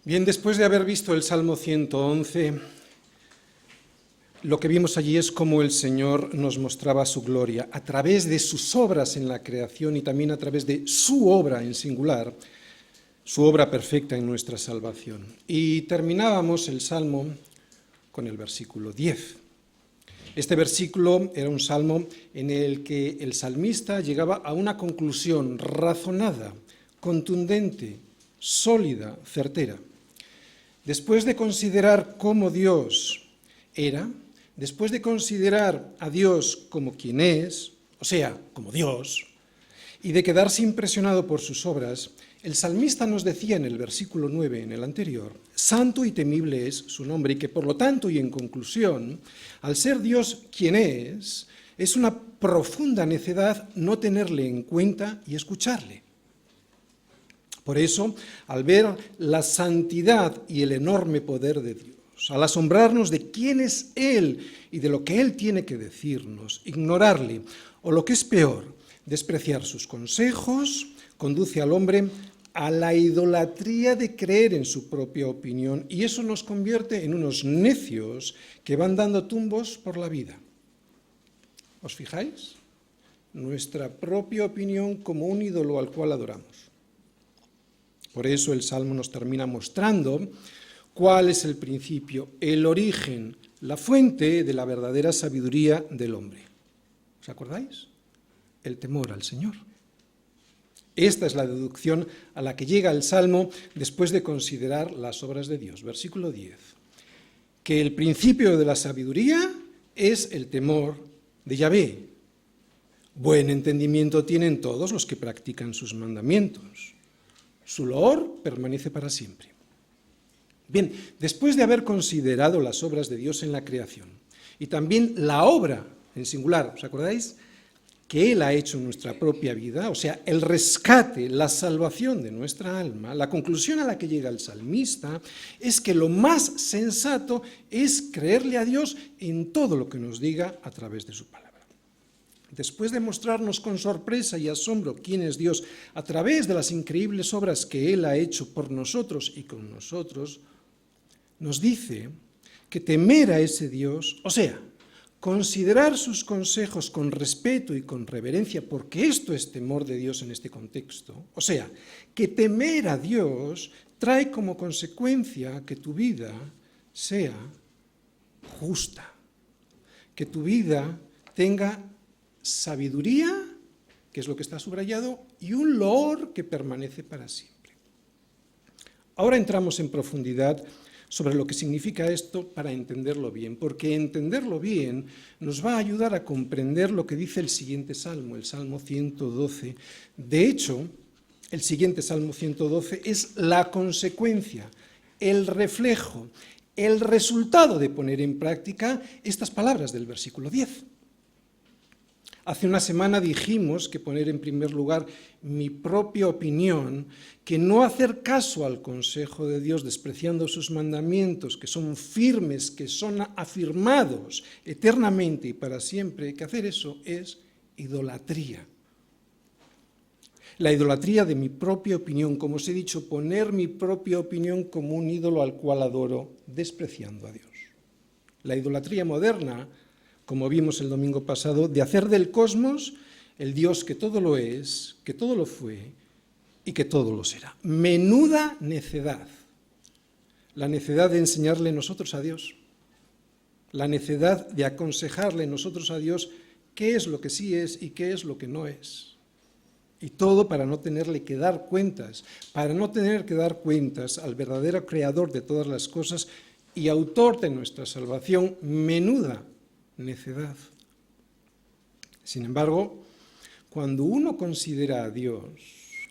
Bien, después de haber visto el Salmo 111, lo que vimos allí es cómo el Señor nos mostraba su gloria a través de sus obras en la creación y también a través de su obra en singular, su obra perfecta en nuestra salvación. Y terminábamos el Salmo con el versículo 10. Este versículo era un salmo en el que el salmista llegaba a una conclusión razonada, contundente, sólida, certera. Después de considerar cómo Dios era, después de considerar a Dios como quien es, o sea, como Dios, y de quedarse impresionado por sus obras, el salmista nos decía en el versículo 9, en el anterior, santo y temible es su nombre, y que por lo tanto y en conclusión, al ser Dios quien es una profunda necedad no tenerle en cuenta y escucharle. Por eso, al ver la santidad y el enorme poder de Dios, al asombrarnos de quién es Él y de lo que Él tiene que decirnos, ignorarle, o lo que es peor, despreciar sus consejos, conduce al hombre a la idolatría de creer en su propia opinión, y eso nos convierte en unos necios que van dando tumbos por la vida. ¿Os fijáis? Nuestra propia opinión como un ídolo al cual adoramos. Por eso el Salmo nos termina mostrando cuál es el principio, el origen, la fuente de la verdadera sabiduría del hombre. ¿Os acordáis? El temor al Señor. Esta es la deducción a la que llega el Salmo después de considerar las obras de Dios. Versículo 10. Que el principio de la sabiduría es el temor de Yahvé. Buen entendimiento tienen todos los que practican sus mandamientos. Su loor permanece para siempre. Bien, después de haber considerado las obras de Dios en la creación y también la obra en singular, ¿os acordáis? Que Él ha hecho en nuestra propia vida, o sea, el rescate, la salvación de nuestra alma, la conclusión a la que llega el salmista es que lo más sensato es creerle a Dios en todo lo que nos diga a través de su palabra. Después de mostrarnos con sorpresa y asombro quién es Dios a través de las increíbles obras que Él ha hecho por nosotros y con nosotros, nos dice que temer a ese Dios, o sea, considerar sus consejos con respeto y con reverencia, porque esto es temor de Dios en este contexto, o sea, que temer a Dios trae como consecuencia que tu vida sea justa, que tu vida tenga sabiduría, que es lo que está subrayado, y un loor que permanece para siempre. Ahora entramos en profundidad sobre lo que significa esto para entenderlo bien, porque entenderlo bien nos va a ayudar a comprender lo que dice el siguiente salmo, el Salmo 112. De hecho, el siguiente Salmo 112 es la consecuencia, el reflejo, el resultado de poner en práctica estas palabras del versículo 10. Hace una semana dijimos que poner en primer lugar mi propia opinión, que no hacer caso al consejo de Dios despreciando sus mandamientos, que son firmes, que son afirmados eternamente y para siempre, que hacer eso es idolatría. La idolatría de mi propia opinión, como os he dicho, poner mi propia opinión como un ídolo al cual adoro, despreciando a Dios. La idolatría moderna, como vimos el domingo pasado, de hacer del cosmos el Dios que todo lo es, que todo lo fue y que todo lo será. Menuda necedad. La necedad de enseñarle nosotros a Dios. La necedad de aconsejarle nosotros a Dios qué es lo que sí es y qué es lo que no es. Y todo para no tenerle que dar cuentas, para no tener que dar cuentas al verdadero creador de todas las cosas y autor de nuestra salvación. Menuda necedad. Sin embargo, cuando uno considera a Dios,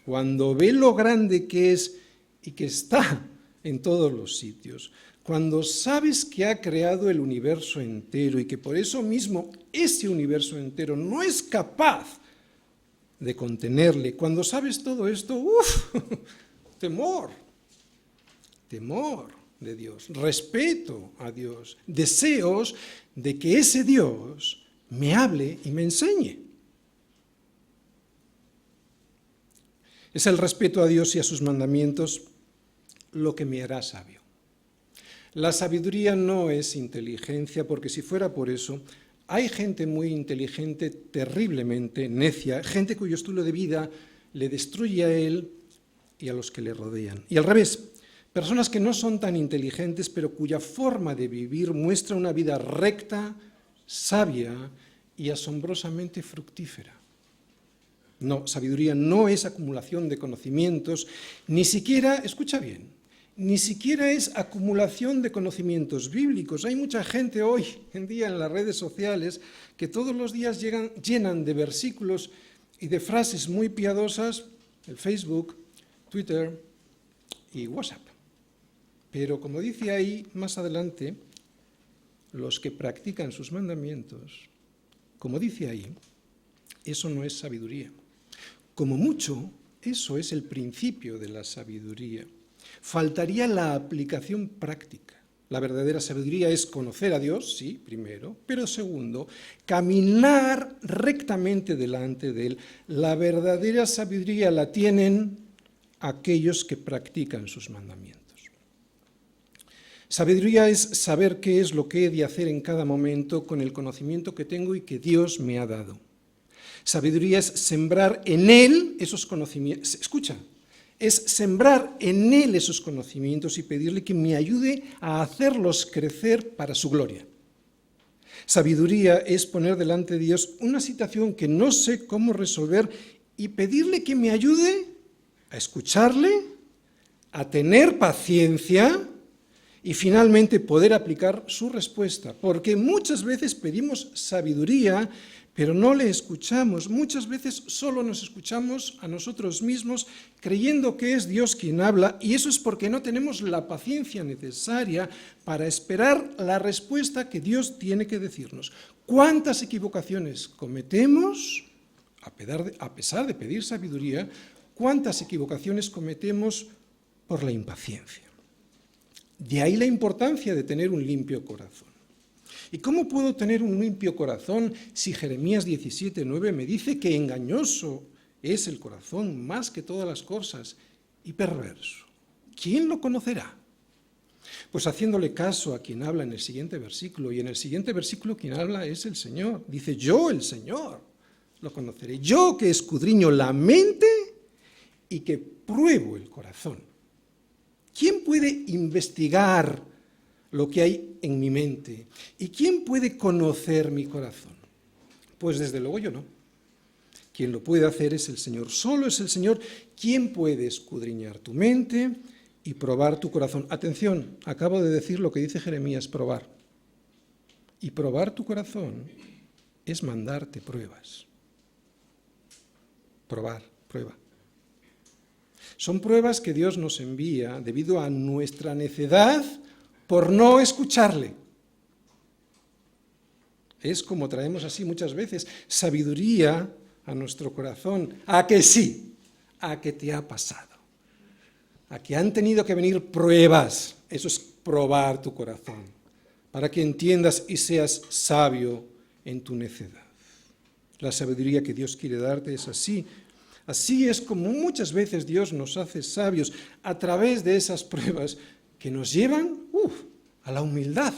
cuando ve lo grande que es y que está en todos los sitios, cuando sabes que ha creado el universo entero y que por eso mismo ese universo entero no es capaz de contenerle, cuando sabes todo esto, temor de Dios, respeto a Dios, deseos de que ese Dios me hable y me enseñe. Es el respeto a Dios y a sus mandamientos lo que me hará sabio. La sabiduría no es inteligencia, porque si fuera por eso, hay gente muy inteligente, terriblemente necia, gente cuyo estilo de vida le destruye a él y a los que le rodean. Y al revés, personas que no son tan inteligentes, pero cuya forma de vivir muestra una vida recta, sabia y asombrosamente fructífera. No, sabiduría no es acumulación de conocimientos, ni siquiera, escucha bien, ni siquiera es acumulación de conocimientos bíblicos. Hay mucha gente hoy en día en las redes sociales que todos los días llenan de versículos y de frases muy piadosas el Facebook, Twitter y WhatsApp. Pero como dice ahí más adelante, los que practican sus mandamientos, como dice ahí, eso no es sabiduría. Como mucho, eso es el principio de la sabiduría. Faltaría la aplicación práctica. La verdadera sabiduría es conocer a Dios, sí, primero, pero segundo, caminar rectamente delante de Él. La verdadera sabiduría la tienen aquellos que practican sus mandamientos. Sabiduría es saber qué es lo que he de hacer en cada momento con el conocimiento que tengo y que Dios me ha dado. Sabiduría es sembrar en Él esos conocimientos. Escucha, es sembrar en Él esos conocimientos y pedirle que me ayude a hacerlos crecer para su gloria. Sabiduría es poner delante de Dios una situación que no sé cómo resolver y pedirle que me ayude a escucharle, a tener paciencia y finalmente poder aplicar su respuesta. Porque muchas veces pedimos sabiduría, pero no le escuchamos. Muchas veces solo nos escuchamos a nosotros mismos creyendo que es Dios quien habla, y eso es porque no tenemos la paciencia necesaria para esperar la respuesta que Dios tiene que decirnos. ¿Cuántas equivocaciones cometemos a pesar de pedir sabiduría? ¿Cuántas equivocaciones cometemos por la impaciencia? De ahí la importancia de tener un limpio corazón. ¿Y cómo puedo tener un limpio corazón si Jeremías 17:9 me dice que engañoso es el corazón más que todas las cosas y perverso? ¿Quién lo conocerá? Pues haciéndole caso a quien habla en el siguiente versículo, y en el siguiente versículo quien habla es el Señor. Dice, yo, el Señor, lo conoceré. Yo que escudriño la mente y que pruebo el corazón. ¿Quién puede investigar lo que hay en mi mente? ¿Y quién puede conocer mi corazón? Pues desde luego yo no. Quien lo puede hacer es el Señor. Solo es el Señor quien puede escudriñar tu mente y probar tu corazón. Atención, acabo de decir lo que dice Jeremías, probar. Y probar tu corazón es mandarte pruebas. Probar, prueba. Son pruebas que Dios nos envía debido a nuestra necedad por no escucharle. Es como traemos así muchas veces sabiduría a nuestro corazón. ¿A que sí? ¿A que te ha pasado? ¿A que han tenido que venir pruebas? Eso es probar tu corazón, para que entiendas y seas sabio en tu necedad. La sabiduría que Dios quiere darte es así. Así es como muchas veces Dios nos hace sabios a través de esas pruebas que nos llevan a la humildad.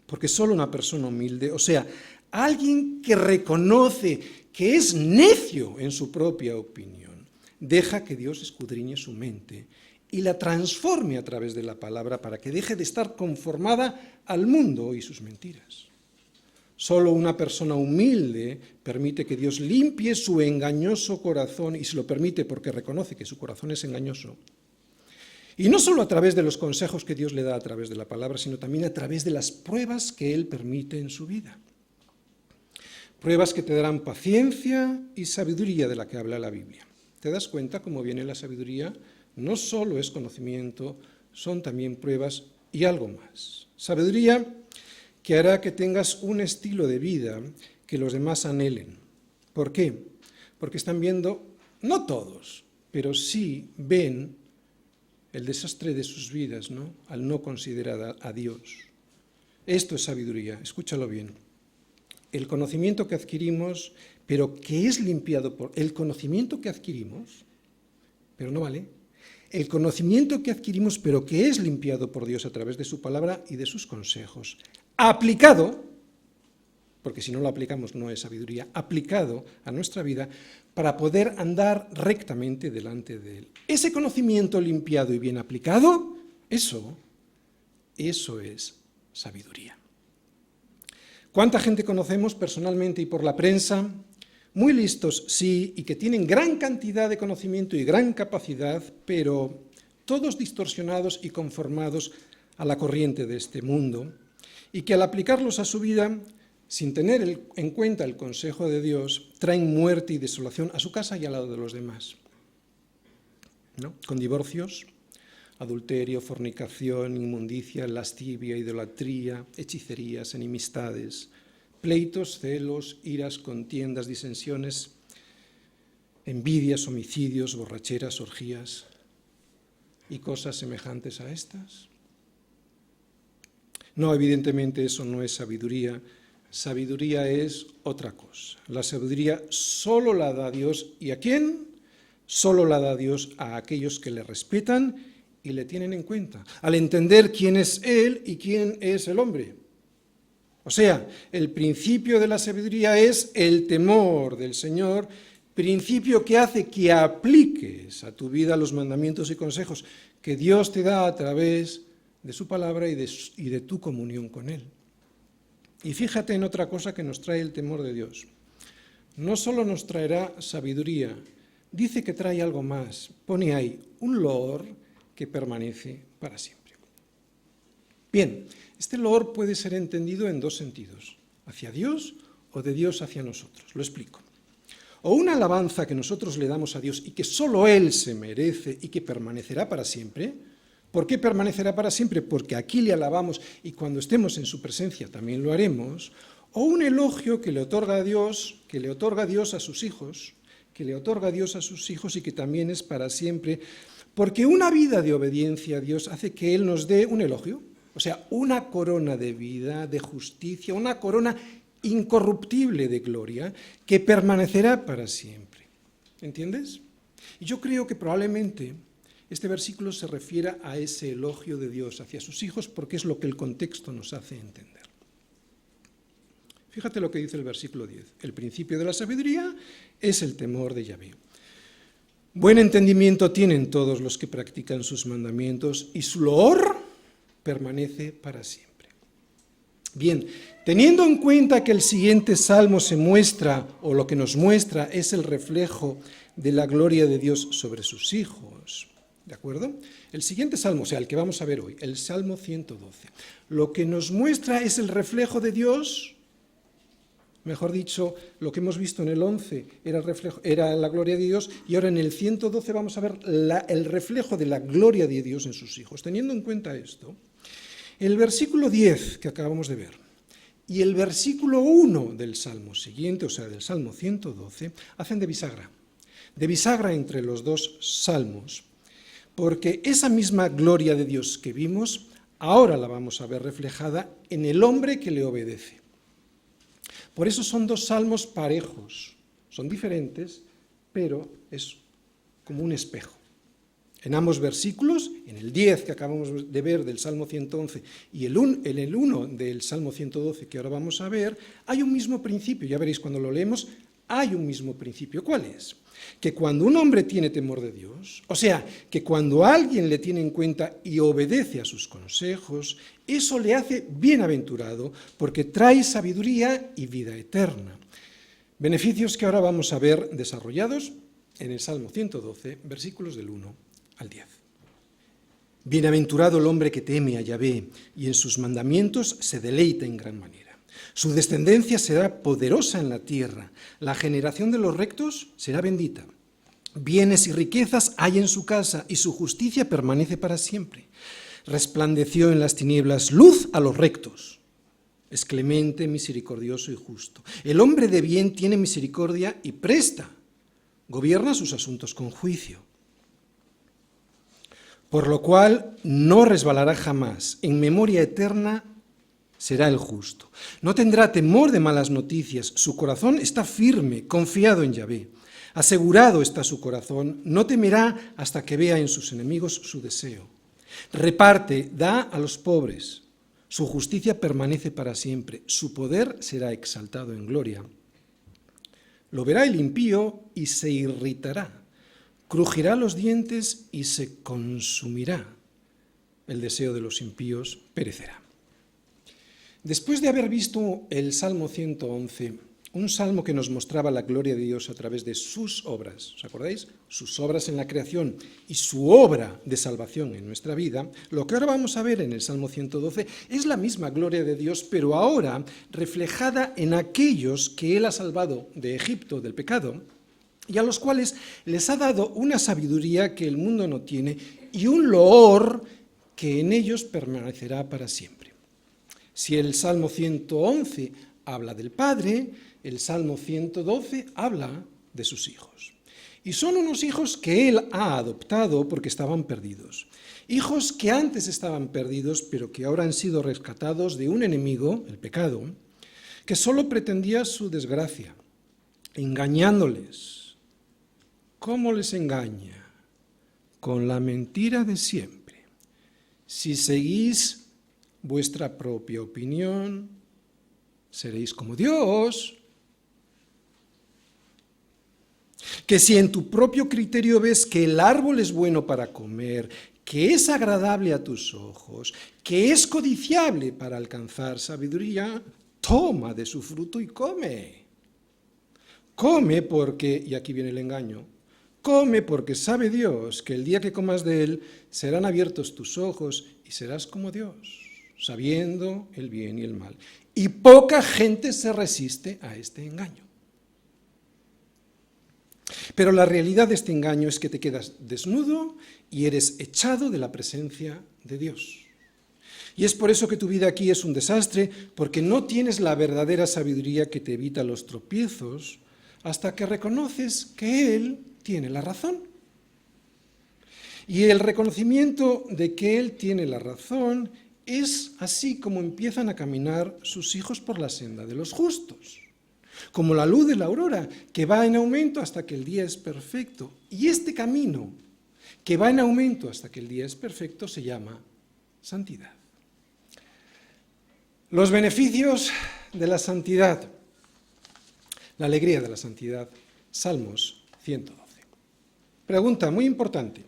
Porque solo una persona humilde, o sea, alguien que reconoce que es necio en su propia opinión, deja que Dios escudriñe su mente y la transforme a través de la palabra para que deje de estar conformada al mundo y sus mentiras. Solo una persona humilde permite que Dios limpie su engañoso corazón, y se lo permite porque reconoce que su corazón es engañoso. Y no solo a través de los consejos que Dios le da a través de la palabra, sino también a través de las pruebas que Él permite en su vida. Pruebas que te darán paciencia y sabiduría de la que habla la Biblia. ¿Te das cuenta cómo viene la sabiduría? No solo es conocimiento, son también pruebas y algo más. Sabiduría que hará que tengas un estilo de vida que los demás anhelen. ¿Por qué? Porque están viendo, no todos, pero sí ven el desastre de sus vidas, ¿no? Al no considerar a Dios. Esto es sabiduría, escúchalo bien. El conocimiento que adquirimos, pero que es limpiado por el conocimiento que adquirimos, pero no vale, el conocimiento que adquirimos, pero que es limpiado por Dios a través de su palabra y de sus consejos, aplicado, porque si no lo aplicamos no es sabiduría, aplicado a nuestra vida para poder andar rectamente delante de Él. Ese conocimiento limpiado y bien aplicado, eso es sabiduría. ¿Cuánta gente conocemos personalmente y por la prensa? Muy listos, sí, y que tienen gran cantidad de conocimiento y gran capacidad, pero todos distorsionados y conformados a la corriente de este mundo, y que al aplicarlos a su vida, sin tener en cuenta el consejo de Dios, traen muerte y desolación a su casa y al lado de los demás, ¿no? Con divorcios, adulterio, fornicación, inmundicia, lascivia, idolatría, hechicerías, enemistades, pleitos, celos, iras, contiendas, disensiones, envidias, homicidios, borracheras, orgías y cosas semejantes a estas. No, evidentemente eso no es sabiduría. Sabiduría es otra cosa. La sabiduría solo la da Dios. ¿Y a quién? Solo la da Dios a aquellos que le respetan y le tienen en cuenta, al entender quién es Él y quién es el hombre. O sea, el principio de la sabiduría es el temor del Señor, principio que hace que apliques a tu vida los mandamientos y consejos que Dios te da a través de su palabra y de tu comunión con Él. Y fíjate en otra cosa que nos trae el temor de Dios. No solo nos traerá sabiduría, dice que trae algo más. Pone ahí un loor que permanece para siempre. Bien, este loor puede ser entendido en dos sentidos, hacia Dios o de Dios hacia nosotros. Lo explico. O una alabanza que nosotros le damos a Dios y que solo Él se merece y que permanecerá para siempre. ¿Por qué permanecerá para siempre? Porque aquí le alabamos y cuando estemos en su presencia también lo haremos. O un elogio que le otorga Dios a sus hijos, y que también es para siempre. Porque una vida de obediencia a Dios hace que Él nos dé un elogio, o sea, una corona de vida, de justicia, una corona incorruptible de gloria que permanecerá para siempre. ¿Entiendes? Y yo creo que probablemente este versículo se refiere a ese elogio de Dios hacia sus hijos porque es lo que el contexto nos hace entender. Fíjate lo que dice el versículo 10. El principio de la sabiduría es el temor de Yahvé. Buen entendimiento tienen todos los que practican sus mandamientos y su loor permanece para siempre. Bien, teniendo en cuenta que el siguiente salmo se muestra, o lo que nos muestra es el reflejo de la gloria de Dios sobre sus hijos, ¿de acuerdo? El siguiente salmo, o sea, el que vamos a ver hoy, el Salmo 112, lo que nos muestra es el reflejo de Dios. Mejor dicho, lo que hemos visto en el 11 era la gloria de Dios y ahora en el 112 vamos a ver el reflejo de la gloria de Dios en sus hijos. Teniendo en cuenta esto, el versículo 10 que acabamos de ver y el versículo 1 del Salmo siguiente, o sea, del Salmo 112, hacen de bisagra entre los dos salmos, porque esa misma gloria de Dios que vimos, ahora la vamos a ver reflejada en el hombre que le obedece. Por eso son dos salmos parejos, son diferentes, pero es como un espejo. En ambos versículos, en el 10 que acabamos de ver del Salmo 111 y en el 1 del Salmo 112 que ahora vamos a ver, hay un mismo principio, ya veréis cuando lo leemos, hay un mismo principio. ¿Cuál es? Que cuando un hombre tiene temor de Dios, o sea, que cuando alguien le tiene en cuenta y obedece a sus consejos, eso le hace bienaventurado porque trae sabiduría y vida eterna. Beneficios que ahora vamos a ver desarrollados en el Salmo 112, versículos del 1 al 10. Bienaventurado el hombre que teme a Yahvé y en sus mandamientos se deleita en gran manera. Su descendencia será poderosa en la tierra, la generación de los rectos será bendita. Bienes y riquezas hay en su casa y su justicia permanece para siempre. Resplandeció en las tinieblas luz a los rectos. Es clemente, misericordioso y justo. El hombre de bien tiene misericordia y presta. Gobierna sus asuntos con juicio. Por lo cual no resbalará jamás. En memoria eterna será el justo. No tendrá temor de malas noticias. Su corazón está firme, confiado en Yahvé. Asegurado está su corazón, no temerá hasta que vea en sus enemigos su deseo. Reparte, da a los pobres. Su justicia permanece para siempre, su poder será exaltado en gloria. Lo verá el impío y se irritará, crujirá los dientes y se consumirá. El deseo de los impíos perecerá. Después de haber visto el Salmo 111, un salmo que nos mostraba la gloria de Dios a través de sus obras, ¿os acordáis? Sus obras en la creación y su obra de salvación en nuestra vida, lo que ahora vamos a ver en el Salmo 112 es la misma gloria de Dios, pero ahora reflejada en aquellos que Él ha salvado de Egipto, del pecado, y a los cuales les ha dado una sabiduría que el mundo no tiene y un loor que en ellos permanecerá para siempre. Si el Salmo 111 habla del Padre, el Salmo 112 habla de sus hijos. Y son unos hijos que Él ha adoptado porque estaban perdidos. Hijos que antes estaban perdidos, pero que ahora han sido rescatados de un enemigo, el pecado, que solo pretendía su desgracia, engañándoles. ¿Cómo les engaña? Con la mentira de siempre. Si seguís vuestra propia opinión, seréis como Dios. Que si en tu propio criterio ves que el árbol es bueno para comer, que es agradable a tus ojos, que es codiciable para alcanzar sabiduría, toma de su fruto y come. Come porque, y aquí viene el engaño, come porque sabe Dios que el día que comas de él serán abiertos tus ojos y serás como Dios, sabiendo el bien y el mal. Y poca gente se resiste a este engaño. Pero la realidad de este engaño es que te quedas desnudo y eres echado de la presencia de Dios. Y es por eso que tu vida aquí es un desastre, porque no tienes la verdadera sabiduría que te evita los tropiezos hasta que reconoces que Él tiene la razón. Y el reconocimiento de que Él tiene la razón es así como empiezan a caminar sus hijos por la senda de los justos. Como la luz de la aurora, que va en aumento hasta que el día es perfecto. Y este camino, que va en aumento hasta que el día es perfecto, se llama santidad. Los beneficios de la santidad, la alegría de la santidad, Salmos 112. Pregunta muy importante,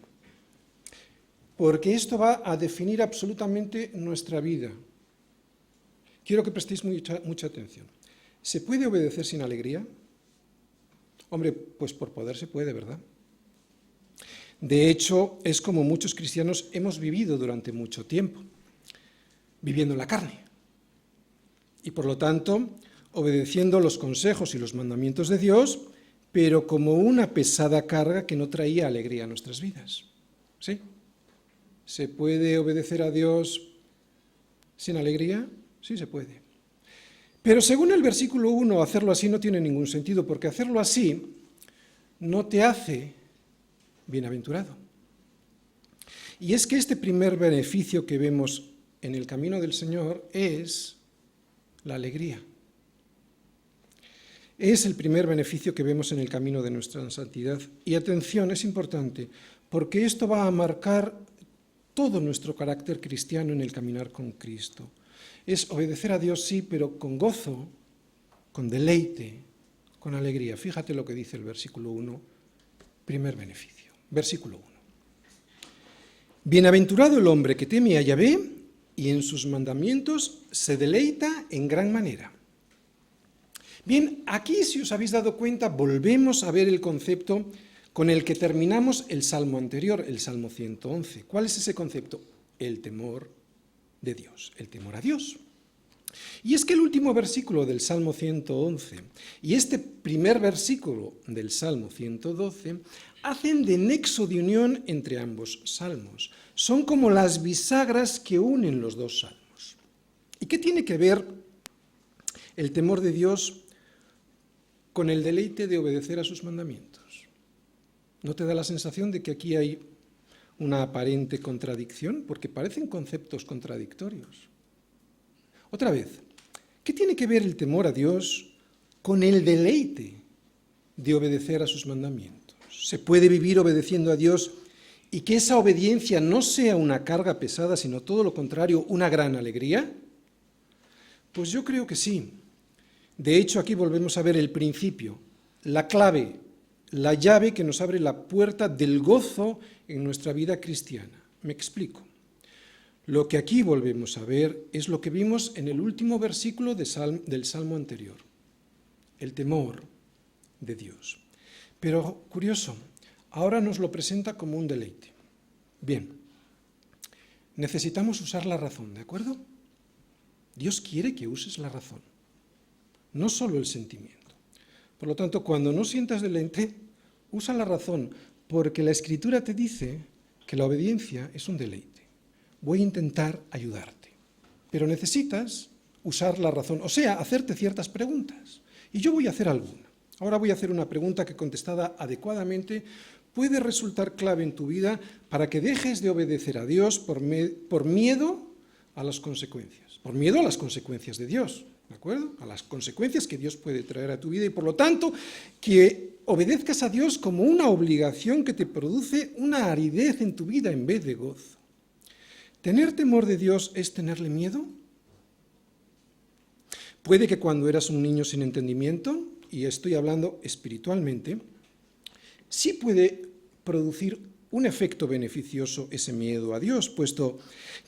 porque esto va a definir absolutamente nuestra vida. Quiero que prestéis mucha atención. ¿Se puede obedecer sin alegría? Hombre, pues por poder se puede, ¿verdad? De hecho, es como muchos cristianos hemos vivido durante mucho tiempo, viviendo en la carne. Y por lo tanto, obedeciendo los consejos y los mandamientos de Dios, pero como una pesada carga que no traía alegría a nuestras vidas. ¿Sí? ¿Se puede obedecer a Dios sin alegría? Sí, se puede. Pero según el versículo 1, hacerlo así no tiene ningún sentido, porque hacerlo así no te hace bienaventurado. Y es que este primer beneficio que vemos en el camino del Señor es la alegría. Es el primer beneficio que vemos en el camino de nuestra santidad. Y atención, es importante, porque esto va a marcar todo nuestro carácter cristiano en el caminar con Cristo. Es obedecer a Dios, sí, pero con gozo, con deleite, con alegría. Fíjate lo que dice el versículo 1, primer beneficio. Versículo 1. Bienaventurado el hombre que teme a Yahvé y en sus mandamientos se deleita en gran manera. Bien, aquí, si os habéis dado cuenta, volvemos a ver el concepto con el que terminamos el salmo anterior, el Salmo 111. ¿Cuál es ese concepto? El temor de Dios, el temor a Dios. Y es que el último versículo del Salmo 111 y este primer versículo del Salmo 112 hacen de nexo de unión entre ambos salmos. Son como las bisagras que unen los dos salmos. ¿Y qué tiene que ver el temor de Dios con el deleite de obedecer a sus mandamientos? ¿No te da la sensación de que aquí hay una aparente contradicción? Porque parecen conceptos contradictorios. Otra vez, ¿qué tiene que ver el temor a Dios con el deleite de obedecer a sus mandamientos. Se puede vivir obedeciendo a Dios y que esa obediencia no sea una carga pesada, sino todo lo contrario, una gran alegría. Pues yo creo que sí. De hecho, aquí volvemos a ver el principio, la clave, la llave que nos abre la puerta del gozo en nuestra vida cristiana. Me explico. Lo que aquí volvemos a ver es lo que vimos en el último versículo del Salmo anterior, el temor de Dios. Pero, curioso, ahora nos lo presenta como un deleite. Bien, necesitamos usar la razón, ¿de acuerdo? Dios quiere que uses la razón, no solo el sentimiento. Por lo tanto, cuando no sientas deleite, usa la razón, porque la Escritura te dice que la obediencia es un deleite. Voy a intentar ayudarte, pero necesitas usar la razón, o sea, hacerte ciertas preguntas. Y yo voy a hacer alguna. Ahora voy a hacer una pregunta que, contestada adecuadamente, puede resultar clave en tu vida para que dejes de obedecer a Dios por miedo a las consecuencias, por miedo a las consecuencias de Dios, ¿de acuerdo? A las consecuencias que Dios puede traer a tu vida y, por lo tanto, que obedezcas a Dios como una obligación que te produce una aridez en tu vida en vez de gozo. ¿Tener temor de Dios es tenerle miedo? Puede que cuando eras un niño sin entendimiento, y estoy hablando espiritualmente, sí puede producir un efecto beneficioso ese miedo a Dios, puesto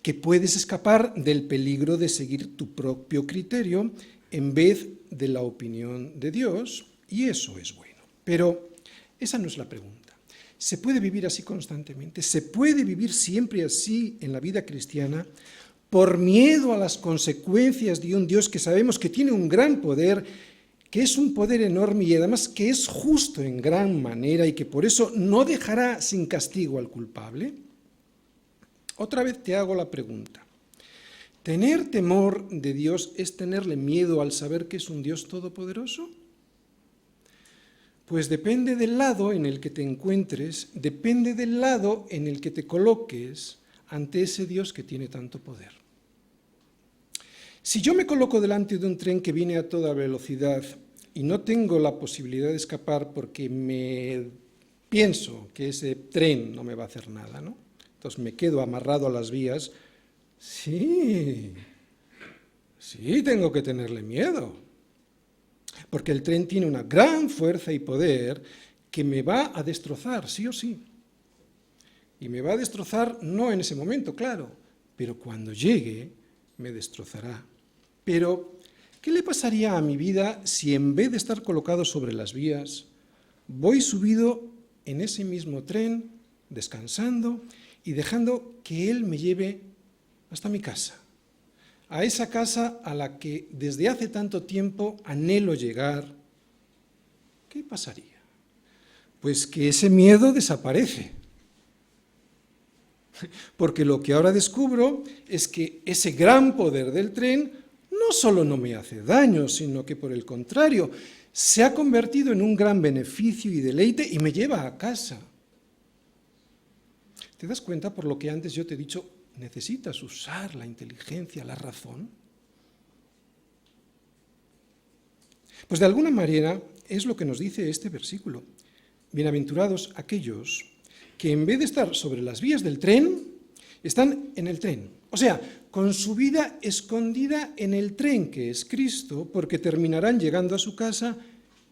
que puedes escapar del peligro de seguir tu propio criterio en vez de la opinión de Dios, y eso es bueno. Pero esa no es la pregunta. ¿Se puede vivir así constantemente? ¿Se puede vivir siempre así en la vida cristiana por miedo a las consecuencias de un Dios que sabemos que tiene un gran poder, que es un poder enorme y además que es justo en gran manera y que por eso no dejará sin castigo al culpable? Otra vez te hago la pregunta. ¿Tener temor de Dios es tenerle miedo al saber que es un Dios todopoderoso? Pues depende del lado en el que te encuentres, depende del lado en el que te coloques ante ese Dios que tiene tanto poder. Si yo me coloco delante de un tren que viene a toda velocidad y no tengo la posibilidad de escapar porque me pienso que ese tren no me va a hacer nada, ¿no? Entonces me quedo amarrado a las vías, sí, tengo que tenerle miedo. Porque el tren tiene una gran fuerza y poder que me va a destrozar, sí o sí. Y me va a destrozar no en ese momento, claro, pero cuando llegue me destrozará. Pero, ¿qué le pasaría a mi vida si en vez de estar colocado sobre las vías, voy subido en ese mismo tren, descansando y dejando que él me lleve hasta mi casa? A esa casa a la que desde hace tanto tiempo anhelo llegar, ¿qué pasaría? Pues que ese miedo desaparece. Porque lo que ahora descubro es que ese gran poder del tren no solo no me hace daño, sino que por el contrario, se ha convertido en un gran beneficio y deleite y me lleva a casa. ¿Te das cuenta por lo que antes yo te he dicho? ¿Necesitas usar la inteligencia, la razón? Pues de alguna manera es lo que nos dice este versículo. Bienaventurados aquellos que en vez de estar sobre las vías del tren, están en el tren. O sea, con su vida escondida en el tren que es Cristo, porque terminarán llegando a su casa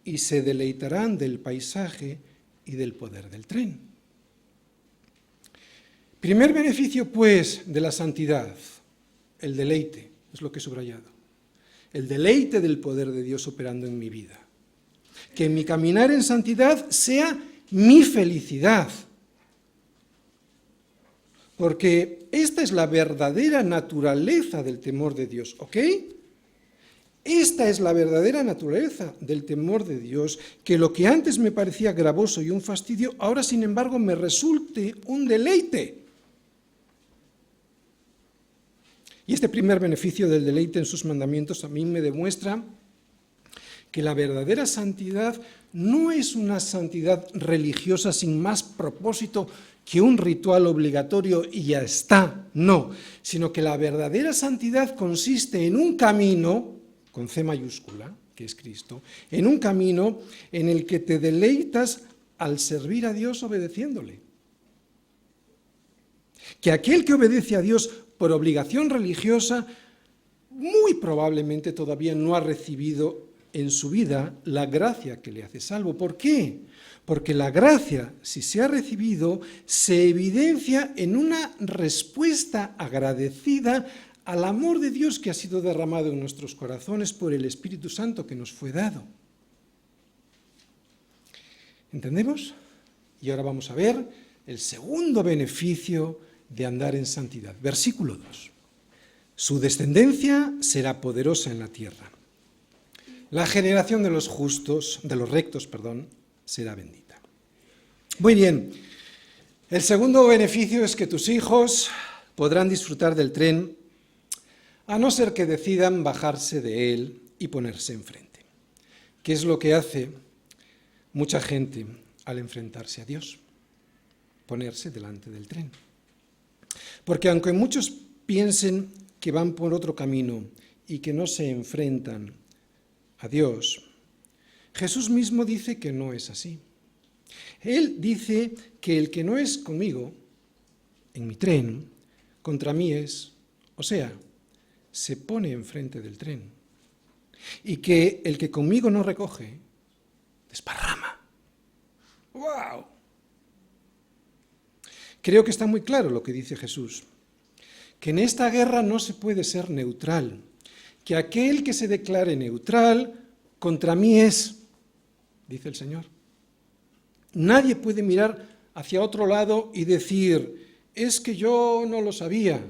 y se deleitarán del paisaje y del poder del tren. Primer beneficio, pues, de la santidad, el deleite, es lo que he subrayado. El deleite del poder de Dios operando en mi vida. Que mi caminar en santidad sea mi felicidad. Porque esta es la verdadera naturaleza del temor de Dios, ¿ok? Esta es la verdadera naturaleza del temor de Dios, que lo que antes me parecía gravoso y un fastidio, ahora sin embargo me resulte un deleite. Y este primer beneficio del deleite en sus mandamientos a mí me demuestra que la verdadera santidad no es una santidad religiosa sin más propósito que un ritual obligatorio y ya está, no, sino que la verdadera santidad consiste en un camino, con C mayúscula, que es Cristo, en un camino en el que te deleitas al servir a Dios obedeciéndole. Que aquel que obedece a Dios por obligación religiosa, muy probablemente todavía no ha recibido en su vida la gracia que le hace salvo. ¿Por qué? Porque la gracia, si se ha recibido, se evidencia en una respuesta agradecida al amor de Dios que ha sido derramado en nuestros corazones por el Espíritu Santo que nos fue dado. ¿Entendemos? Y ahora vamos a ver el segundo beneficio de andar en santidad. Versículo 2. Su descendencia será poderosa en la tierra. La generación de los justos, de los rectos, será bendita. Muy bien. El segundo beneficio es que tus hijos podrán disfrutar del tren, a no ser que decidan bajarse de él y ponerse enfrente. ¿Qué es lo que hace mucha gente al enfrentarse a Dios? Ponerse delante del tren. Porque aunque muchos piensen que van por otro camino y que no se enfrentan a Dios, Jesús mismo dice que no es así. Él dice que el que no es conmigo, en mi tren, contra mí es, o sea, se pone enfrente del tren. Y que el que conmigo no recoge, desparrama. ¡Wow! Creo que está muy claro lo que dice Jesús, que en esta guerra no se puede ser neutral, que aquel que se declare neutral contra mí es, dice el Señor. Nadie puede mirar hacia otro lado y decir, es que yo no lo sabía,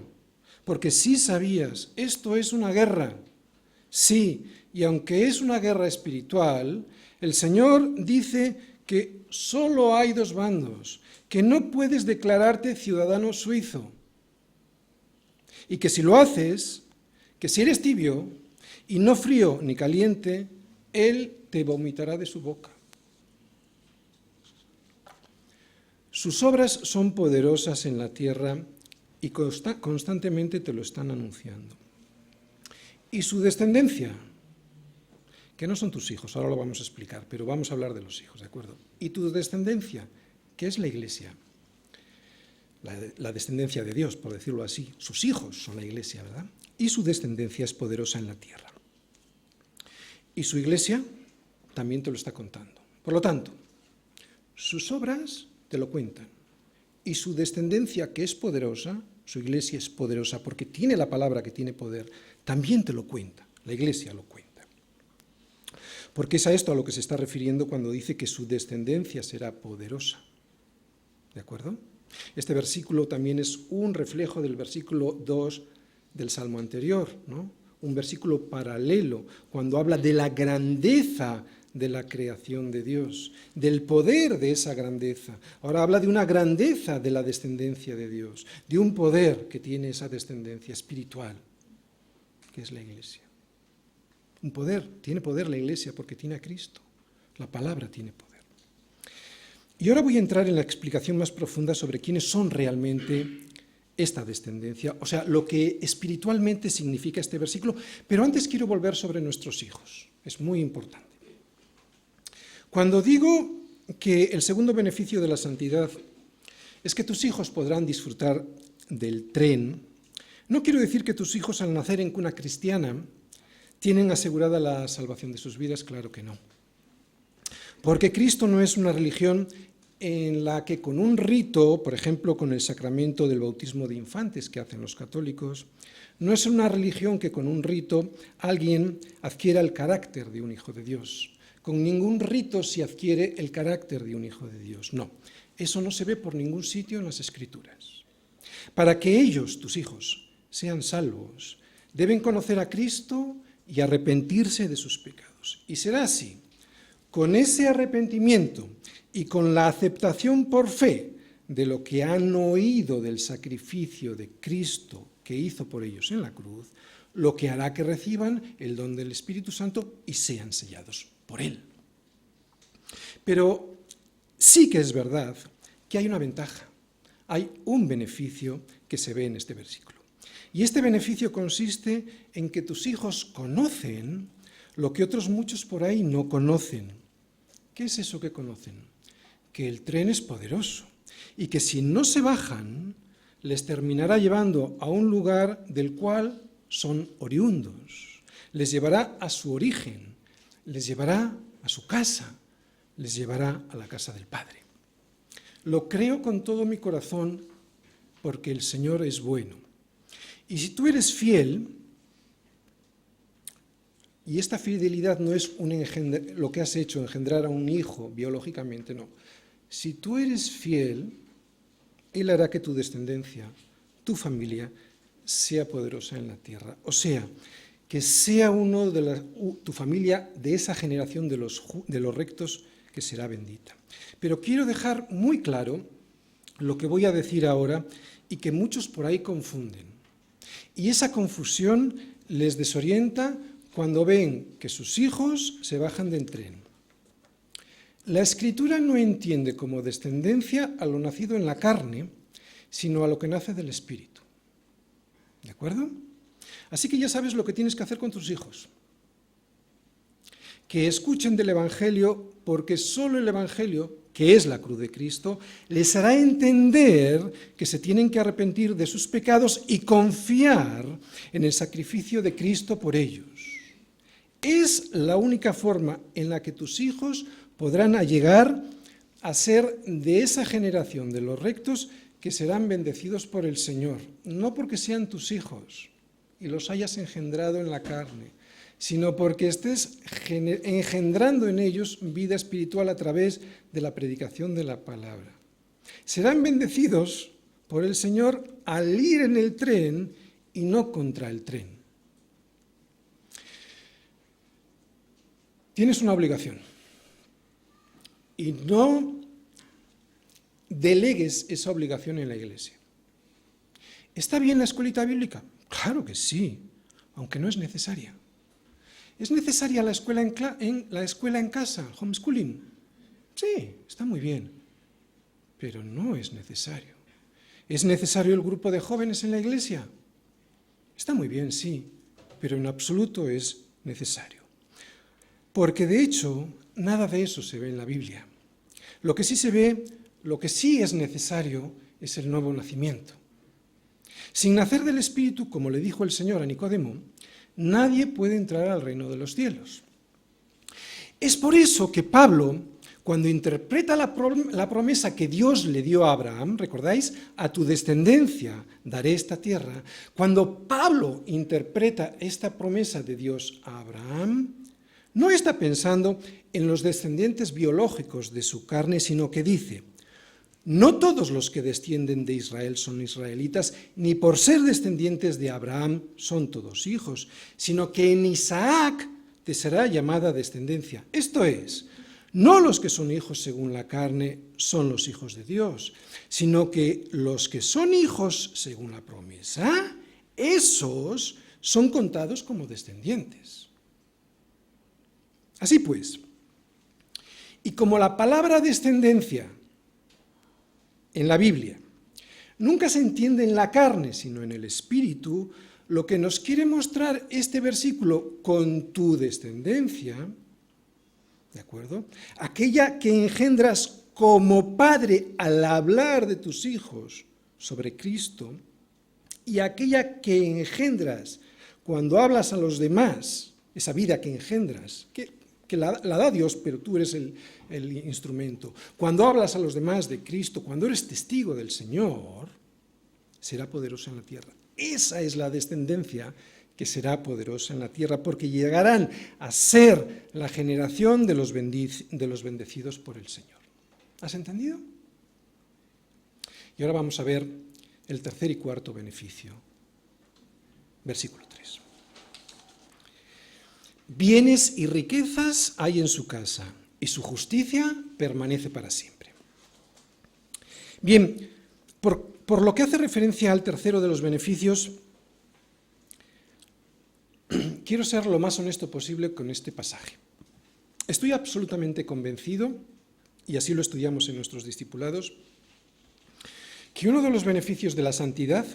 porque sí sabías, esto es una guerra. Sí, y aunque es una guerra espiritual, el Señor dice que solo hay dos bandos, que no puedes declararte ciudadano suizo, y que si lo haces, que si eres tibio y no frío ni caliente, Él te vomitará de su boca. Sus obras son poderosas en la tierra y constantemente te lo están anunciando. Y su descendencia, que no son tus hijos, ahora lo vamos a explicar, pero vamos a hablar de los hijos, ¿de acuerdo? Y tu descendencia, que es la Iglesia, la descendencia de Dios, por decirlo así, sus hijos son la Iglesia, ¿verdad? Y su descendencia es poderosa en la tierra. Y su Iglesia también te lo está contando. Por lo tanto, sus obras te lo cuentan. Y su descendencia, que es poderosa, su Iglesia es poderosa porque tiene la palabra que tiene poder, también te lo cuenta. La Iglesia lo cuenta. Porque es a esto a lo que se está refiriendo cuando dice que su descendencia será poderosa. ¿De acuerdo? Este versículo también es un reflejo del versículo 2 del Salmo anterior, ¿no? Un versículo paralelo, cuando habla de la grandeza de la creación de Dios, del poder de esa grandeza. Ahora habla de una grandeza de la descendencia de Dios, de un poder que tiene esa descendencia espiritual, que es la Iglesia. Un poder, tiene poder la Iglesia porque tiene a Cristo. La palabra tiene poder. Y ahora voy a entrar en la explicación más profunda sobre quiénes son realmente esta descendencia, o sea, lo que espiritualmente significa este versículo, pero antes quiero volver sobre nuestros hijos. Es muy importante. Cuando digo que el segundo beneficio de la santidad es que tus hijos podrán disfrutar del tren, no quiero decir que tus hijos al nacer en cuna cristiana tienen asegurada la salvación de sus vidas, claro que no. Porque Cristo no es una religión en la que con un rito, por ejemplo, con el sacramento del bautismo de infantes que hacen los católicos, no es una religión que con un rito alguien adquiera el carácter de un hijo de Dios. Con ningún rito se adquiere el carácter de un hijo de Dios. No, eso no se ve por ningún sitio en las Escrituras. Para que ellos, tus hijos, sean salvos, deben conocer a Cristo y arrepentirse de sus pecados. Y será así. Con ese arrepentimiento y con la aceptación por fe de lo que han oído del sacrificio de Cristo que hizo por ellos en la cruz, lo que hará que reciban el don del Espíritu Santo y sean sellados por Él. Pero sí que es verdad que hay una ventaja, hay un beneficio que se ve en este versículo. Y este beneficio consiste en que tus hijos conocen lo que otros muchos por ahí no conocen. ¿Qué es eso que conocen? Que el tren es poderoso y que si no se bajan, les terminará llevando a un lugar del cual son oriundos. Les llevará a su origen, les llevará a su casa, les llevará a la casa del Padre. Lo creo con todo mi corazón porque el Señor es bueno. Y si tú eres fiel, y esta fidelidad no es lo que has hecho, engendrar a un hijo biológicamente, no. Si tú eres fiel, Él hará que tu descendencia, tu familia, sea poderosa en la tierra. O sea, que sea uno de tu familia de esa generación de los rectos que será bendita. Pero quiero dejar muy claro lo que voy a decir ahora y que muchos por ahí confunden. Y esa confusión les desorienta cuando ven que sus hijos se bajan del tren. La Escritura no entiende como descendencia a lo nacido en la carne, sino a lo que nace del Espíritu. ¿De acuerdo? Así que ya sabes lo que tienes que hacer con tus hijos. Que escuchen del Evangelio, porque solo el Evangelio, que es la cruz de Cristo, les hará entender que se tienen que arrepentir de sus pecados y confiar en el sacrificio de Cristo por ellos. Es la única forma en la que tus hijos podrán llegar a ser de esa generación de los rectos que serán bendecidos por el Señor, no porque sean tus hijos y los hayas engendrado en la carne, sino porque estés engendrando en ellos vida espiritual a través de la predicación de la palabra. Serán bendecidos por el Señor al ir en el tren y no contra el tren. Tienes una obligación y no delegues esa obligación en la iglesia. ¿Está bien la escuelita bíblica? Claro que sí, aunque no es necesaria. ¿Es necesaria la escuela en casa, homeschooling? Sí, está muy bien, pero no es necesario. ¿Es necesario el grupo de jóvenes en la iglesia? Está muy bien, sí, pero en absoluto es necesario. Porque de hecho, nada de eso se ve en la Biblia. Lo que sí se ve, lo que sí es necesario, es el nuevo nacimiento. Sin nacer del Espíritu, como le dijo el Señor a Nicodemo, nadie puede entrar al reino de los cielos. Es por eso que Pablo, cuando interpreta la promesa que Dios le dio a Abraham, ¿recordáis? A tu descendencia daré esta tierra. Cuando Pablo interpreta esta promesa de Dios a Abraham, no está pensando en los descendientes biológicos de su carne, sino que dice: no todos los que descienden de Israel son israelitas, ni por ser descendientes de Abraham son todos hijos, sino que en Isaac te será llamada descendencia. Esto es, no los que son hijos según la carne son los hijos de Dios, sino que los que son hijos según la promesa, esos son contados como descendientes. Así pues, y como la palabra descendencia en la Biblia nunca se entiende en la carne, sino en el Espíritu, lo que nos quiere mostrar este versículo: con tu descendencia, ¿de acuerdo? Aquella que engendras como padre al hablar de tus hijos sobre Cristo, y aquella que engendras cuando hablas a los demás, esa vida que engendras, que la da Dios, pero tú eres el instrumento. Cuando hablas a los demás de Cristo, cuando eres testigo del Señor, será poderosa en la tierra. Esa es la descendencia que será poderosa en la tierra, porque llegarán a ser la generación de los bendecidos por el Señor. ¿Has entendido? Y ahora vamos a ver el tercer y cuarto beneficio. Versículo 3. Bienes y riquezas hay en su casa, y su justicia permanece para siempre. Bien, por lo que hace referencia al tercero de los beneficios, quiero ser lo más honesto posible con este pasaje. Estoy absolutamente convencido, y así lo estudiamos en nuestros discipulados, que uno de los beneficios de la santidad,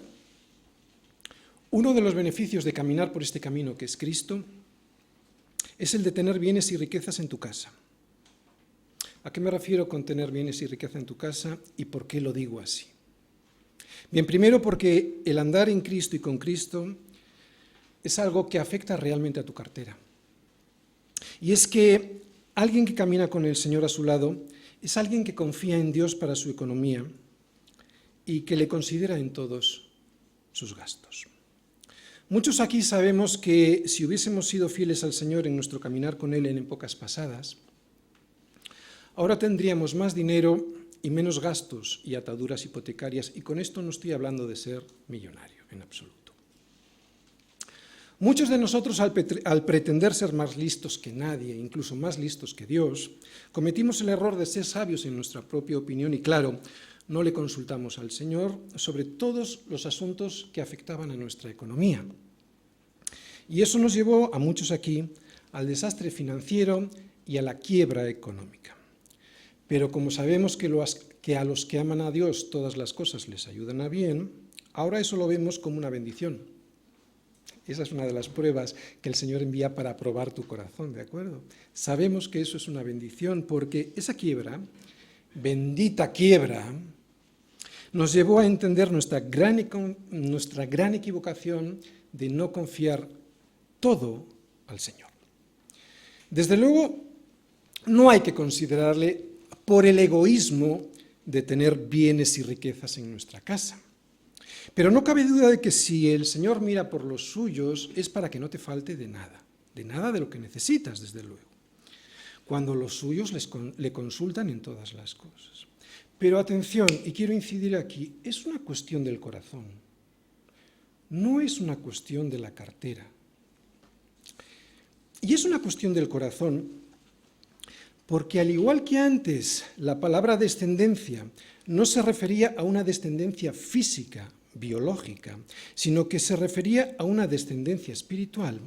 uno de los beneficios de caminar por este camino que es Cristo, es el de tener bienes y riquezas en tu casa. ¿A qué me refiero con tener bienes y riqueza en tu casa y por qué lo digo así? Bien, primero porque el andar en Cristo y con Cristo es algo que afecta realmente a tu cartera. Y es que alguien que camina con el Señor a su lado es alguien que confía en Dios para su economía y que le considera en todos sus gastos. Muchos aquí sabemos que si hubiésemos sido fieles al Señor en nuestro caminar con Él en épocas pasadas, ahora tendríamos más dinero y menos gastos y ataduras hipotecarias, y con esto no estoy hablando de ser millonario en absoluto. Muchos de nosotros, al pretender ser más listos que nadie, incluso más listos que Dios, cometimos el error de ser sabios en nuestra propia opinión y, claro, no le consultamos al Señor sobre todos los asuntos que afectaban a nuestra economía. Y eso nos llevó a muchos aquí al desastre financiero y a la quiebra económica. Pero como sabemos que a los que aman a Dios todas las cosas les ayudan a bien, ahora eso lo vemos como una bendición. Esa es una de las pruebas que el Señor envía para probar tu corazón, ¿de acuerdo? Sabemos que eso es una bendición porque esa quiebra, bendita quiebra, nos llevó a entender nuestra gran equivocación de no confiar todo al Señor. Desde luego, no hay que considerarle por el egoísmo de tener bienes y riquezas en nuestra casa. Pero no cabe duda de que si el Señor mira por los suyos es para que no te falte de nada de lo que necesitas, desde luego, cuando los suyos le consultan en todas las cosas. Pero atención, y quiero incidir aquí, es una cuestión del corazón, no es una cuestión de la cartera. Y es una cuestión del corazón porque al igual que antes la palabra descendencia no se refería a una descendencia física, biológica, sino que se refería a una descendencia espiritual,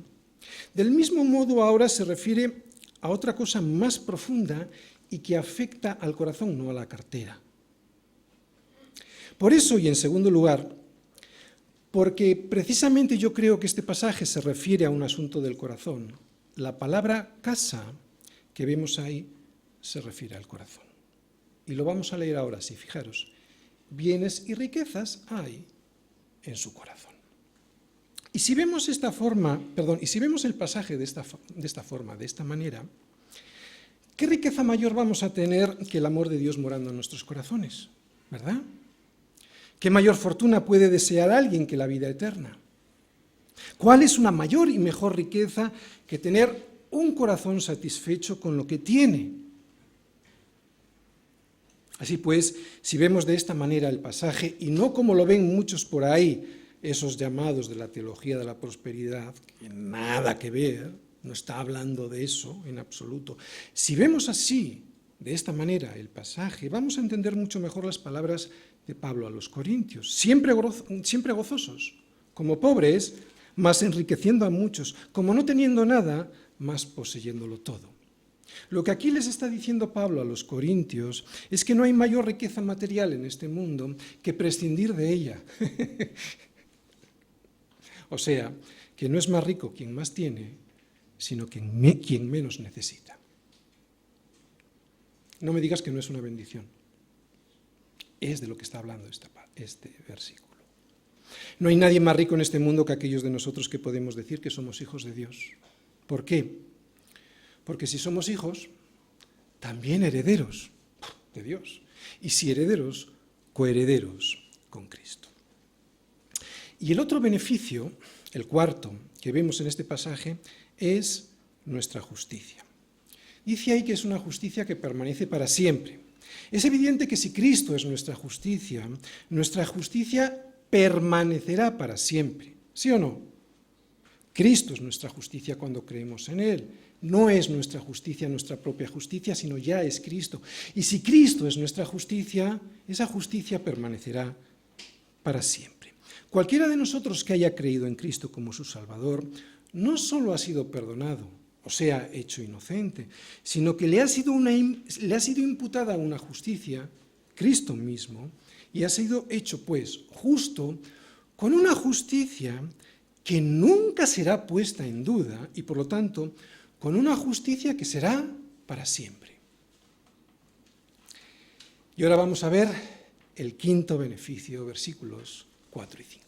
del mismo modo ahora se refiere a otra cosa más profunda y que afecta al corazón, no a la cartera. Por eso, y en segundo lugar, porque precisamente yo creo que este pasaje se refiere a un asunto del corazón, la palabra casa que vemos ahí se refiere al corazón. Y lo vamos a leer ahora, sí, fijaros. Bienes y riquezas hay en su corazón. Y si vemos el pasaje de esta forma, de esta manera, ¿qué riqueza mayor vamos a tener que el amor de Dios morando en nuestros corazones? ¿Verdad? ¿Qué mayor fortuna puede desear alguien que la vida eterna? ¿Cuál es una mayor y mejor riqueza que tener un corazón satisfecho con lo que tiene? Así pues, si vemos de esta manera el pasaje, y no como lo ven muchos por ahí, esos llamados de la teología de la prosperidad, que nada que ver, no está hablando de eso en absoluto. Si vemos así, de esta manera, el pasaje, vamos a entender mucho mejor las palabras de Pablo a los Corintios, siempre gozosos, como pobres, mas enriqueciendo a muchos, como no teniendo nada, mas poseyéndolo todo. Lo que aquí les está diciendo Pablo a los Corintios es que no hay mayor riqueza material en este mundo que prescindir de ella. O sea, que no es más rico quien más tiene, sino quien menos necesita. No me digas que no es una bendición. Es de lo que está hablando este versículo. No hay nadie más rico en este mundo que aquellos de nosotros que podemos decir que somos hijos de Dios. ¿Por qué? Porque si somos hijos, también herederos de Dios. Y si herederos, coherederos con Cristo. Y el otro beneficio, el cuarto, que vemos en este pasaje, es nuestra justicia. Dice ahí que es una justicia que permanece para siempre. Es evidente que si Cristo es nuestra justicia permanecerá para siempre. ¿Sí o no? Cristo es nuestra justicia cuando creemos en Él. No es nuestra justicia, nuestra propia justicia, sino ya es Cristo. Y si Cristo es nuestra justicia, esa justicia permanecerá para siempre. Cualquiera de nosotros que haya creído en Cristo como su Salvador, no solo ha sido perdonado, o sea, hecho inocente, sino que le ha sido imputada una justicia, Cristo mismo, y ha sido hecho, pues, justo, con una justicia que nunca será puesta en duda y, por lo tanto, con una justicia que será para siempre. Y ahora vamos a ver el quinto beneficio, versículos 4 y 5.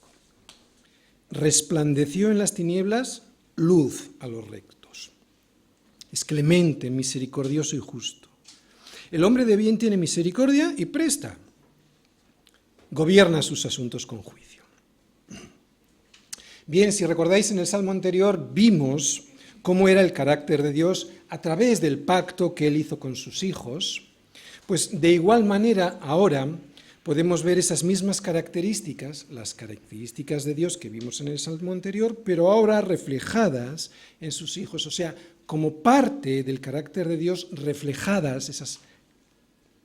Resplandeció en las tinieblas luz a los rectos. Es clemente, misericordioso y justo. El hombre de bien tiene misericordia y presta. Gobierna sus asuntos con juicio. Bien, si recordáis en el salmo anterior, vimos cómo era el carácter de Dios a través del pacto que Él hizo con sus hijos. Pues de igual manera, ahora podemos ver esas mismas características, las características de Dios que vimos en el salmo anterior, pero ahora reflejadas en sus hijos, o sea, como parte del carácter de Dios, reflejadas esas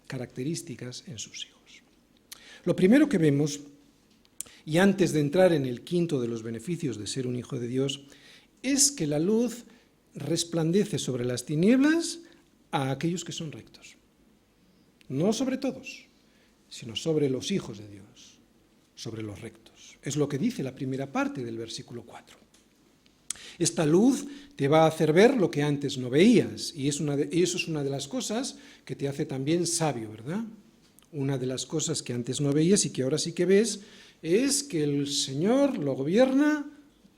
características en sus hijos. Lo primero que vemos, y antes de entrar en el quinto de los beneficios de ser un hijo de Dios, es que la luz resplandece sobre las tinieblas a aquellos que son rectos. No sobre todos, sino sobre los hijos de Dios, sobre los rectos. Es lo que dice la primera parte del versículo 4. Esta luz te va a hacer ver lo que antes no veías, y eso es una de las cosas que te hace también sabio, ¿verdad? Una de las cosas que antes no veías y que ahora sí que ves es que el Señor lo gobierna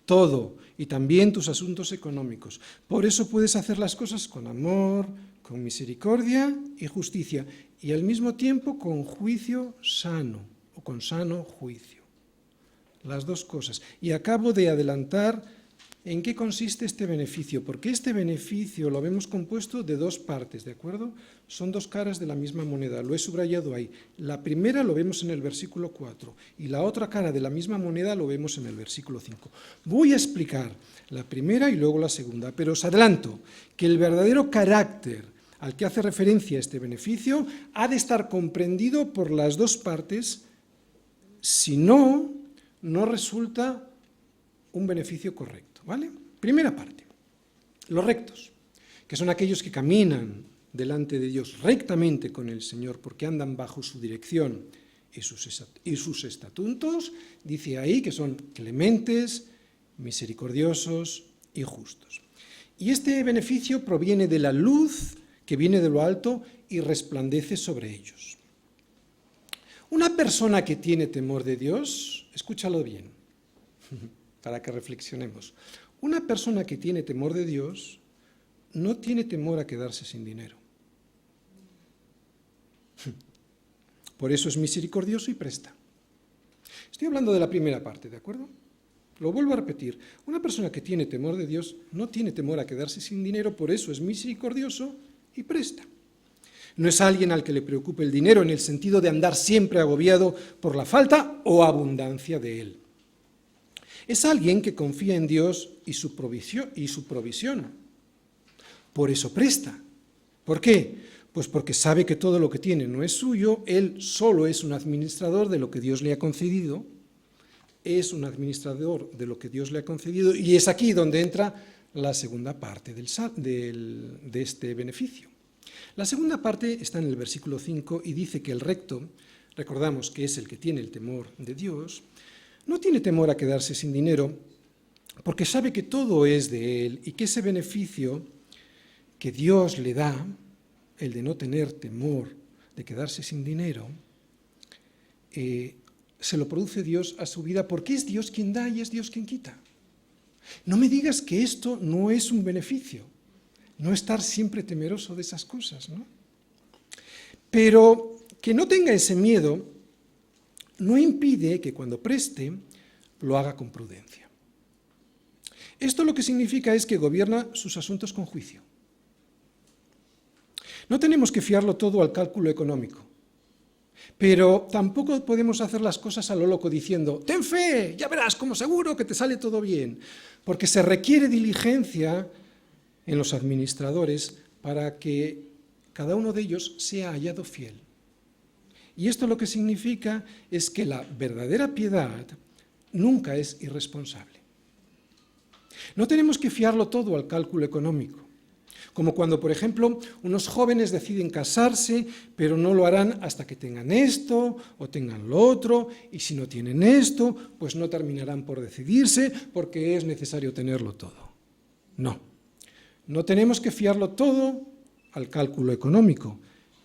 todo, y también tus asuntos económicos. Por eso puedes hacer las cosas con amor, con misericordia y justicia, y al mismo tiempo con juicio sano, o con sano juicio. Las dos cosas. Y acabo de adelantar en qué consiste este beneficio, porque este beneficio lo vemos compuesto de dos partes, ¿de acuerdo? Son dos caras de la misma moneda, lo he subrayado ahí. La primera lo vemos en el versículo 4 y la otra cara de la misma moneda lo vemos en el versículo 5. Voy a explicar la primera y luego la segunda, pero os adelanto que el verdadero carácter al que hace referencia este beneficio ha de estar comprendido por las dos partes, si no, no resulta un beneficio correcto. ¿Vale? Primera parte, los rectos, que son aquellos que caminan delante de Dios rectamente con el Señor porque andan bajo su dirección y sus estatutos, dice ahí que son clementes, misericordiosos y justos. Y este beneficio proviene de la luz que viene de lo alto y resplandece sobre ellos. Una persona que tiene temor de Dios, escúchalo bien, para que reflexionemos. Una persona que tiene temor de Dios no tiene temor a quedarse sin dinero. Por eso es misericordioso y presta. Estoy hablando de la primera parte, ¿de acuerdo? Lo vuelvo a repetir. Una persona que tiene temor de Dios no tiene temor a quedarse sin dinero, por eso es misericordioso y presta. No es alguien al que le preocupe el dinero en el sentido de andar siempre agobiado por la falta o abundancia de él. Es alguien que confía en Dios y su provisión. Por eso presta. ¿Por qué? Pues porque sabe que todo lo que tiene no es suyo, él solo es un administrador de lo que Dios le ha concedido, y es aquí donde entra la segunda parte de este beneficio. La segunda parte está en el versículo 5 y dice que el recto, recordamos que es el que tiene el temor de Dios, no tiene temor a quedarse sin dinero porque sabe que todo es de él y que ese beneficio que Dios le da, el de no tener temor de quedarse sin dinero, se lo produce Dios a su vida porque es Dios quien da y es Dios quien quita. No me digas que esto no es un beneficio, no estar siempre temeroso de esas cosas, ¿no? Pero que no tenga ese miedo no impide que cuando preste lo haga con prudencia. Esto lo que significa es que gobierna sus asuntos con juicio. No tenemos que fiarlo todo al cálculo económico, pero tampoco podemos hacer las cosas a lo loco diciendo, ten fe, ya verás como seguro que te sale todo bien, porque se requiere diligencia en los administradores para que cada uno de ellos sea hallado fiel. Y esto lo que significa es que la verdadera piedad nunca es irresponsable. No tenemos que fiarlo todo al cálculo económico, como cuando, por ejemplo, unos jóvenes deciden casarse, pero no lo harán hasta que tengan esto o tengan lo otro, y si no tienen esto, pues no terminarán por decidirse porque es necesario tenerlo todo. No. No tenemos que fiarlo todo al cálculo económico,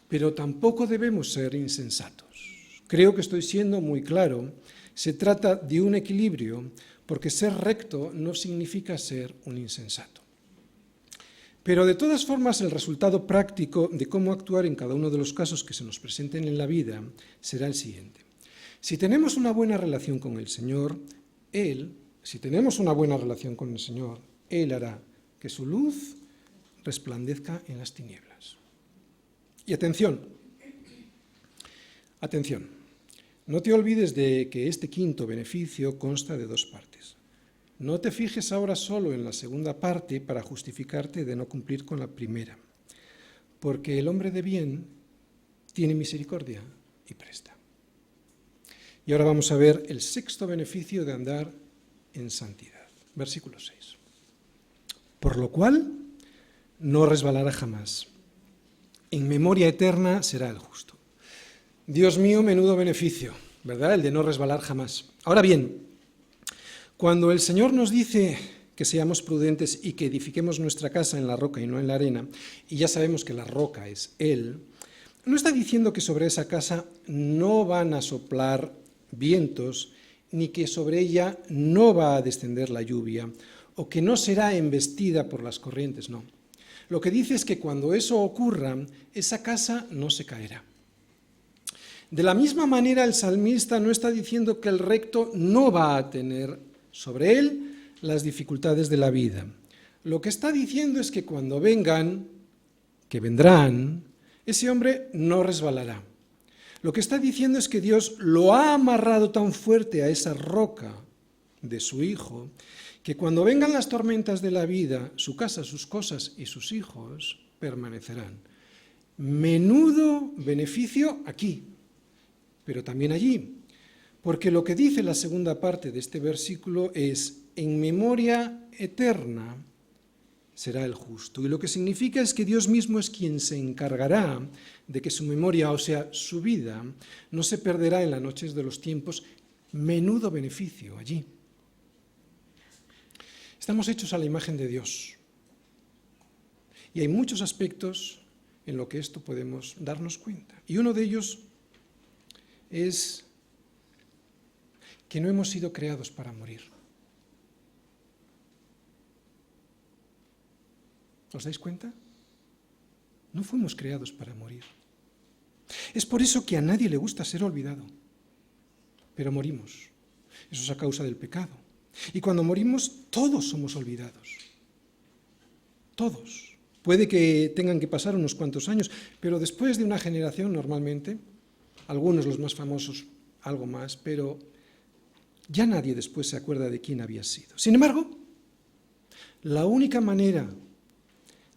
pero tampoco debemos ser insensatos. Creo que estoy siendo muy claro. Se trata de un equilibrio, porque ser recto no significa ser un insensato. Pero de todas formas, el resultado práctico de cómo actuar en cada uno de los casos que se nos presenten en la vida será el siguiente. Si tenemos una buena relación con el Señor, Él hará que su luz resplandezca en las tinieblas. Y atención, no te olvides de que este quinto beneficio consta de dos partes. No te fijes ahora solo en la segunda parte para justificarte de no cumplir con la primera, porque el hombre de bien tiene misericordia y presta. Y ahora vamos a ver el sexto beneficio de andar en santidad. Versículo 6. Por lo cual no resbalará jamás. En memoria eterna será el justo. Dios mío, menudo beneficio, ¿verdad? El de no resbalar jamás. Ahora bien, cuando el Señor nos dice que seamos prudentes y que edifiquemos nuestra casa en la roca y no en la arena, y ya sabemos que la roca es Él, no está diciendo que sobre esa casa no van a soplar vientos, ni que sobre ella no va a descender la lluvia, o que no será embestida por las corrientes, no. Lo que dice es que cuando eso ocurra, esa casa no se caerá. De la misma manera, el salmista no está diciendo que el recto no va a tener sobre él las dificultades de la vida. Lo que está diciendo es que cuando vengan, que vendrán, ese hombre no resbalará. Lo que está diciendo es que Dios lo ha amarrado tan fuerte a esa roca de su Hijo, que cuando vengan las tormentas de la vida, su casa, sus cosas y sus hijos permanecerán. Menudo beneficio aquí, pero también allí. Porque lo que dice la segunda parte de este versículo es, en memoria eterna será el justo. Y lo que significa es que Dios mismo es quien se encargará de que su memoria, o sea, su vida, no se perderá en las noches de los tiempos. Menudo beneficio allí. Estamos hechos a la imagen de Dios. Y hay muchos aspectos en lo que esto podemos darnos cuenta. Y uno de ellos es que no hemos sido creados para morir. ¿Os dais cuenta? No fuimos creados para morir. Es por eso que a nadie le gusta ser olvidado. Pero morimos. Eso es a causa del pecado. Y cuando morimos, todos somos olvidados. Todos. Puede que tengan que pasar unos cuantos años, pero después de una generación normalmente, algunos, los más famosos, algo más, pero ya nadie después se acuerda de quién había sido. Sin embargo, la única manera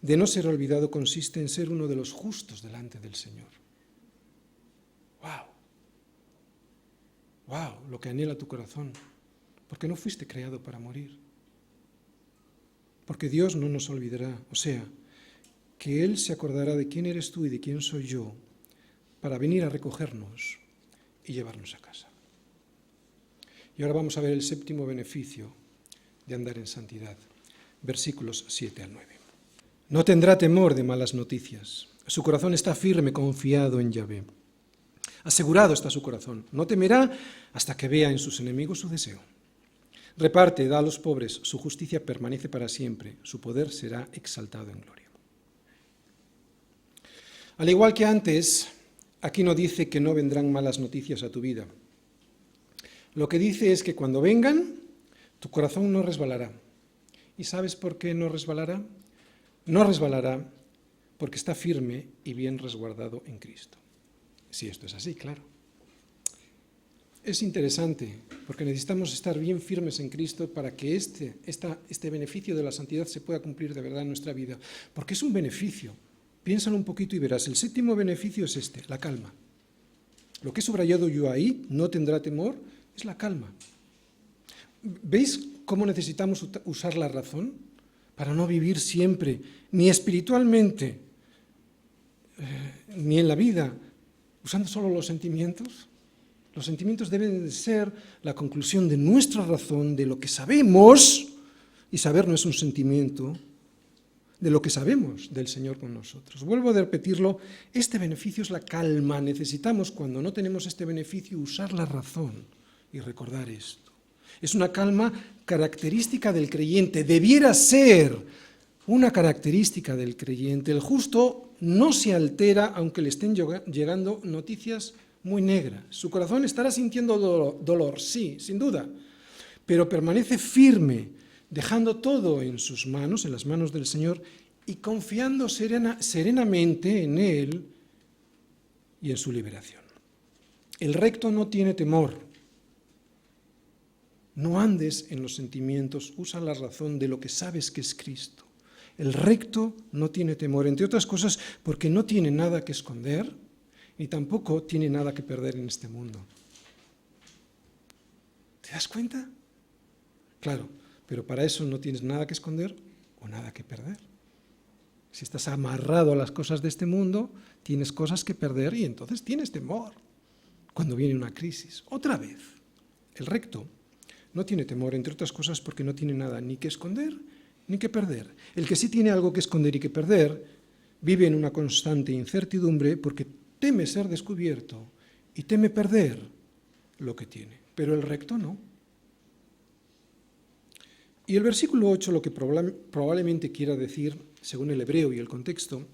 de no ser olvidado consiste en ser uno de los justos delante del Señor. ¡Wow! ¡Wow! Lo que anhela tu corazón. Porque no fuiste creado para morir. Porque Dios no nos olvidará. O sea, que Él se acordará de quién eres tú y de quién soy yo para venir a recogernos y llevarnos a casa. Y ahora vamos a ver el séptimo beneficio de andar en santidad. Versículos 7 al 9. No tendrá temor de malas noticias. Su corazón está firme, confiado en Yahvé. Asegurado está su corazón. No temerá hasta que vea en sus enemigos su deseo. Reparte, da a los pobres. Su justicia permanece para siempre. Su poder será exaltado en gloria. Al igual que antes, aquí no dice que no vendrán malas noticias a tu vida. Lo que dice es que cuando vengan, tu corazón no resbalará. ¿Y sabes por qué no resbalará? No resbalará porque está firme y bien resguardado en Cristo. Si esto es así, claro. Es interesante porque necesitamos estar bien firmes en Cristo para que este beneficio de la santidad se pueda cumplir de verdad en nuestra vida. Porque es un beneficio. Piénsalo un poquito y verás. El séptimo beneficio es la calma. Lo que he subrayado yo ahí, no tendrá temor, es la calma. ¿Veis cómo necesitamos usar la razón para no vivir siempre, ni espiritualmente, ni en la vida, usando solo los sentimientos? Los sentimientos deben de ser la conclusión de nuestra razón, de lo que sabemos, y saber no es un sentimiento, de lo que sabemos del Señor con nosotros. Vuelvo a repetirlo, este beneficio es la calma. Necesitamos, cuando no tenemos este beneficio, usar la razón y recordar esto. Es una calma característica del creyente, debiera ser una característica del creyente. El justo no se altera aunque le estén llegando noticias muy negras. Su corazón estará sintiendo dolor, sí, sin duda, pero permanece firme, dejando todo en sus manos, en las manos del Señor, y confiando serenamente en Él y en su liberación. El recto no tiene temor. No andes en los sentimientos, usa la razón de lo que sabes que es Cristo. El recto no tiene temor, entre otras cosas, porque no tiene nada que esconder, ni tampoco tiene nada que perder en este mundo. ¿Te das cuenta? Claro, pero para eso no tienes nada que esconder o nada que perder. Si estás amarrado a las cosas de este mundo, tienes cosas que perder y entonces tienes temor cuando viene una crisis. Otra vez, el recto no tiene temor, entre otras cosas, porque no tiene nada ni que esconder ni que perder. El que sí tiene algo que esconder y que perder, vive en una constante incertidumbre porque teme ser descubierto y teme perder lo que tiene. Pero el recto no. Y el versículo 8 lo que probablemente quiera decir, según el hebreo y el contexto,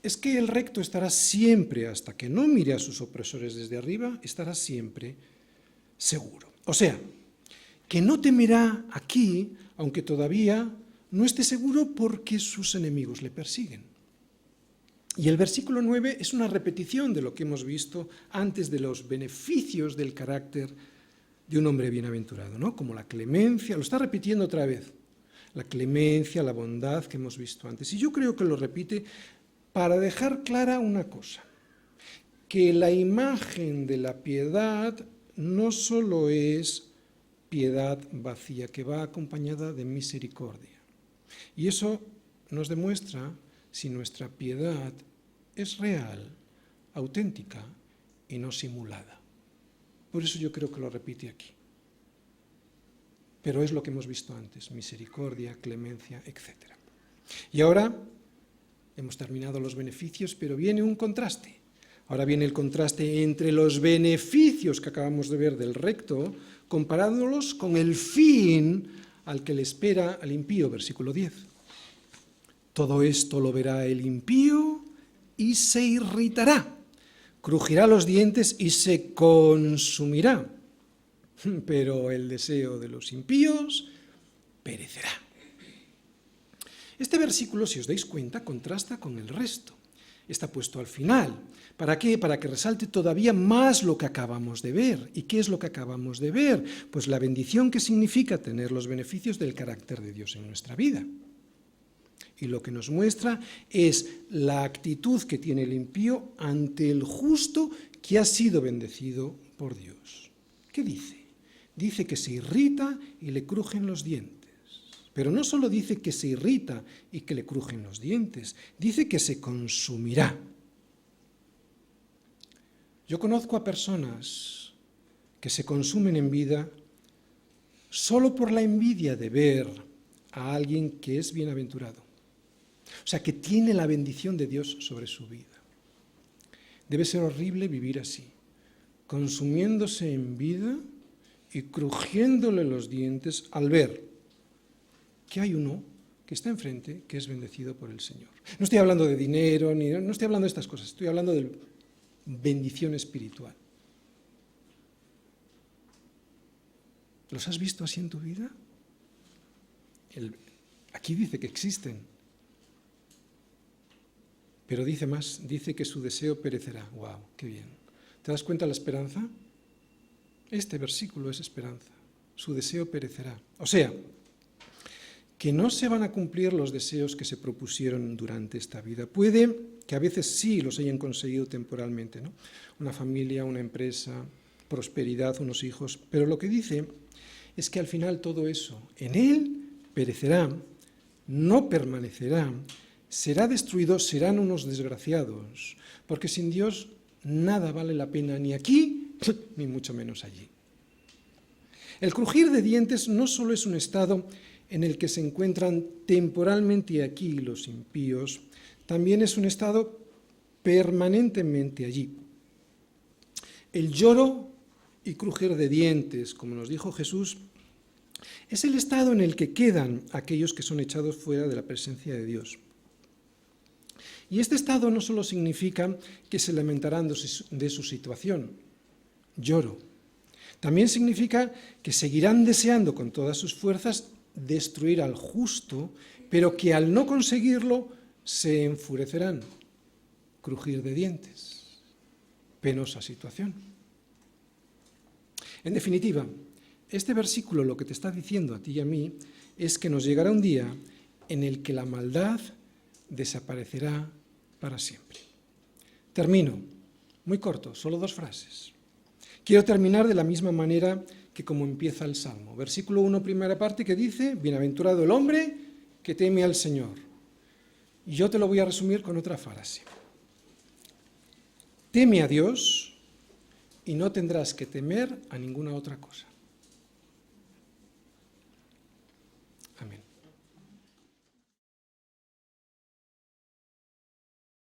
es que el recto estará siempre, hasta que no mire a sus opresores desde arriba, estará siempre seguro. O sea, que no temerá aquí, aunque todavía no esté seguro porque sus enemigos le persiguen. Y el versículo 9 es una repetición de lo que hemos visto antes de los beneficios del carácter de un hombre bienaventurado, ¿no? Como la clemencia, lo está repitiendo otra vez, la clemencia, la bondad que hemos visto antes. Y yo creo que lo repite para dejar clara una cosa, que la imagen de la piedad no solo es piedad vacía, que va acompañada de misericordia. Y eso nos demuestra si nuestra piedad es real, auténtica y no simulada. Por eso yo creo que lo repite aquí. Pero es lo que hemos visto antes, misericordia, clemencia, etc. Y ahora hemos terminado los beneficios, pero viene un contraste. Ahora viene el contraste entre los beneficios que acabamos de ver del recto, comparándolos con el fin al que le espera al impío, versículo 10. Todo esto lo verá el impío y se irritará, crujirá los dientes y se consumirá, pero el deseo de los impíos perecerá. Este versículo, si os dais cuenta, contrasta con el resto. Está puesto al final. ¿Para qué? Para que resalte todavía más lo que acabamos de ver. ¿Y qué es lo que acabamos de ver? Pues la bendición que significa tener los beneficios del carácter de Dios en nuestra vida. Y lo que nos muestra es la actitud que tiene el impío ante el justo que ha sido bendecido por Dios. ¿Qué dice? Dice que se irrita y le crujen los dientes. Pero no solo dice que se irrita y que le crujen los dientes, dice que se consumirá. Yo conozco a personas que se consumen en vida solo por la envidia de ver a alguien que es bienaventurado. O sea, que tiene la bendición de Dios sobre su vida. Debe ser horrible vivir así, consumiéndose en vida y crujiéndole los dientes al ver que hay uno que está enfrente que es bendecido por el Señor. No estoy hablando de dinero, no estoy hablando de estas cosas, estoy hablando de bendición espiritual. ¿Los has visto así en tu vida? Aquí dice que existen. Pero dice más, dice que su deseo perecerá. ¡Wow! ¡Qué bien! ¿Te das cuenta de la esperanza? Este versículo es esperanza. Su deseo perecerá. O sea, que no se van a cumplir los deseos que se propusieron durante esta vida. Puede que a veces sí los hayan conseguido temporalmente, ¿no? Una familia, una empresa, prosperidad, unos hijos. Pero lo que dice es que al final todo eso en él perecerá, no permanecerá, será destruido, serán unos desgraciados, porque sin Dios nada vale la pena ni aquí ni mucho menos allí. El crujir de dientes no solo es un estado en el que se encuentran temporalmente aquí los impíos, también es un estado permanentemente allí. El lloro y crujir de dientes, como nos dijo Jesús, es el estado en el que quedan aquellos que son echados fuera de la presencia de Dios. Y este estado no solo significa que se lamentarán de su situación, lloro. También significa que seguirán deseando con todas sus fuerzas destruir al justo, pero que al no conseguirlo se enfurecerán, crujir de dientes. Penosa situación. En definitiva, este versículo lo que te está diciendo a ti y a mí es que nos llegará un día en el que la maldad desaparecerá para siempre. Termino, muy corto, solo 2 frases. Quiero terminar de la misma manera que como empieza el Salmo. Versículo 1, primera parte, que dice, bienaventurado el hombre que teme al Señor. Y yo te lo voy a resumir con otra frase. Teme a Dios y no tendrás que temer a ninguna otra cosa.